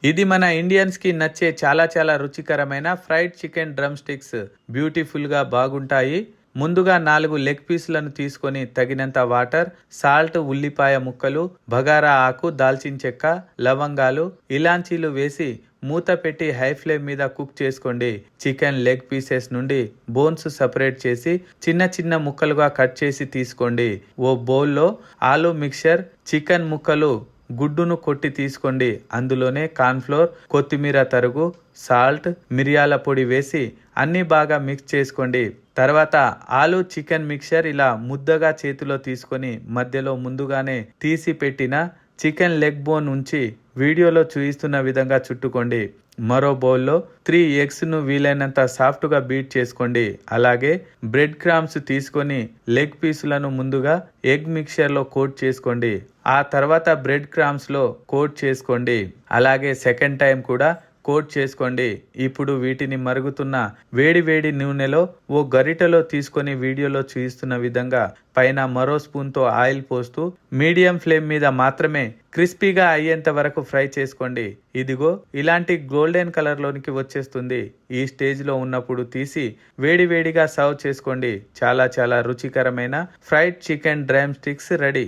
ఇది మన ఇండియన్స్ కి నచ్చే చాలా రుచికరమైన fried chicken drum sticks beautiful గా బాగుంటాయి. ముందుగా 4 లెగ్ పీసులను తీసుకొని తగినంత వాటర్, సాల్ట్, ఉల్లిపాయ ముక్కలు, బగారా ఆకు, దాల్చిన చెక్క, లవంగాలు, ఇలాంచీలు వేసి మూత పెట్టి హై ఫ్లేమ్ మీద కుక్ చేసుకోండి. చికెన్ లెగ్ పీసెస్ నుండి బోన్స్ సెపరేట్ చేసి చిన్న ముక్కలుగా కట్ చేసి తీసుకోండి. ఓ బౌల్లో ఆలు మిక్చర్, చికెన్ ముక్కలు, గుడ్డును కొట్టి తీసుకోండి. అందులోనే కార్న్ఫ్లోర్, కొత్తిమీర తరుగు, సాల్ట్, మిరియాల పొడి వేసి అన్ని బాగా మిక్స్ చేసుకోండి. తర్వాత ఆలు చికెన్ మిక్చర్ ఇలా ముద్దగా చేతిలో తీసుకొని మధ్యలో ముందుగానే తీసి పెట్టిన చికెన్ లెగ్ బోన్ ఉంచి వీడియోలో చూపిస్తున్న విధంగా చుట్టుకోండి. మరో బౌల్లో 3 ఎగ్స్ను వీలైనంత సాఫ్ట్గా బీట్ చేసుకోండి. అలాగే బ్రెడ్ క్రామ్స్ తీసుకొని లెగ్ పీసులను ముందుగా ఎగ్ మిక్చర్లో కోట్ చేసుకోండి. ఆ తర్వాత బ్రెడ్ క్రామ్స్లో కోట్ చేసుకోండి. అలాగే సెకండ్ టైం కూడా కోట్ చేసుకోండి. ఇప్పుడు వీటిని మరుగుతున్న వేడి నూనెలో ఓ గరిటెలో తీసుకొని వీడియోలో చూపిస్తున్న విధంగా పైన మరో స్పూన్తో ఆయిల్ పోస్తూ మీడియం ఫ్లేమ్ మీద మాత్రమే క్రిస్పీగా అయ్యేంత వరకు ఫ్రై చేసుకోండి. ఇదిగో ఇలాంటి గోల్డెన్ కలర్ లోనికి వచ్చేస్తుంది. ఈ స్టేజ్ లో ఉన్నప్పుడు తీసి వేడిగా సర్వ్ చేసుకోండి. చాలా రుచికరమైన fried chicken drum sticks ready.